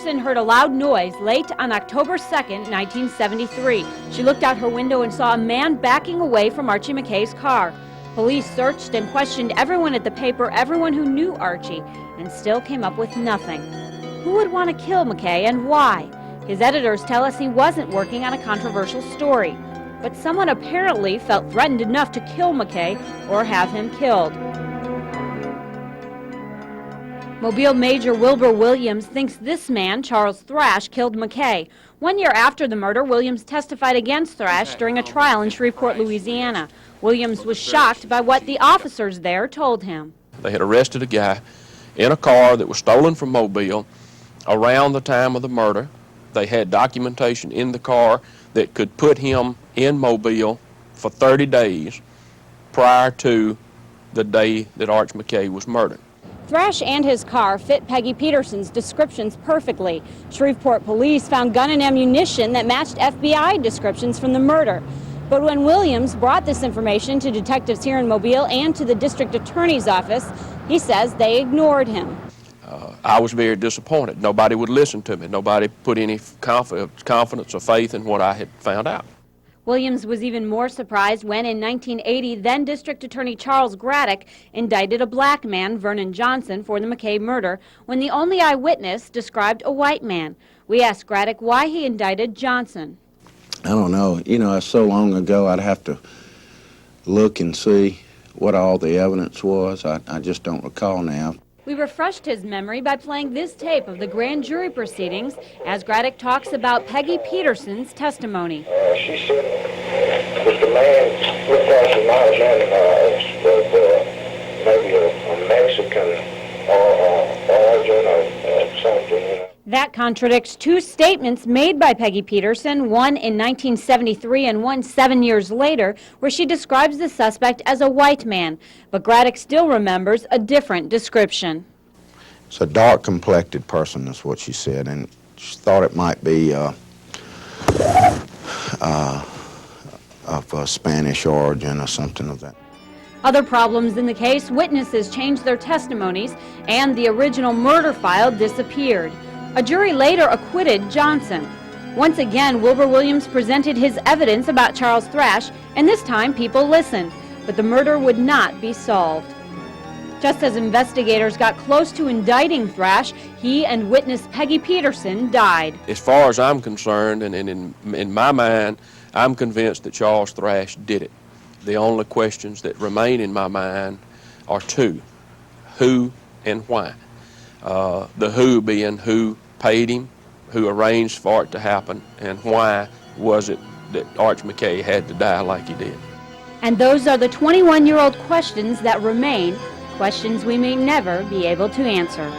Peterson heard a loud noise late on October 2nd, 1973. She looked out her window and saw a man backing away from Archie McKay's car. Police searched and questioned everyone at the paper, everyone who knew Archie, and still came up with nothing. Who would want to kill McKay and why? His editors tell us he wasn't working on a controversial story, but someone apparently felt threatened enough to kill McKay or have him killed. Mobile Major Wilbur Williams thinks this man, Charles Thrash, killed McKay. 1 year after the murder, Williams testified against Thrash during a trial in Shreveport, Louisiana. Williams was shocked by what the officers there told him. They had arrested a guy in a car that was stolen from Mobile around the time of the murder. They had documentation in the car that could put him in Mobile for 30 days prior to the day that Archie McKay was murdered. Thrash and his car fit Peggy Peterson's descriptions perfectly. Shreveport police found gun and ammunition that matched FBI descriptions from the murder. But when Williams brought this information to detectives here in Mobile and to the district attorney's office, he says they ignored him. I was very disappointed. Nobody would listen to me. Nobody put any confidence or faith in what I had found out. Williams was even more surprised when, in 1980, then District Attorney Charles Graddick indicted a black man, Vernon Johnson, for the McKay murder, when the only eyewitness described a white man. We asked Graddick why he indicted Johnson. I don't know. You know, it's so long ago, I'd have to look and see what all the evidence was. I just don't recall now. We refreshed his memory by playing this tape of the grand jury proceedings as Graddick talks about Peggy Peterson's testimony. She said that the man looked like a nice man, was maybe a Mexican origin or something. You know. That contradicts two statements made by Peggy Peterson, one in 1973 and one 7 years later, where she describes the suspect as a white man. But Graddick still remembers a different description. It's a dark-complected person, is what she said, and she thought it might be of a Spanish origin or something of that. Other problems in the case: witnesses changed their testimonies, and the original murder file disappeared. A jury later acquitted Johnson. Once again, Wilbur Williams presented his evidence about Charles Thrash, and this time people listened, but the murder would not be solved. Just as investigators got close to indicting Thrash, he and witness Peggy Peterson died. As far as I'm concerned, and in my mind, I'm convinced that Charles Thrash did it. The only questions that remain in my mind are two: who and why. The who being who paid him, who arranged for it to happen, and why was it that Archie McKay had to die like he did. And those are the 21-year-old questions that remain, questions we may never be able to answer.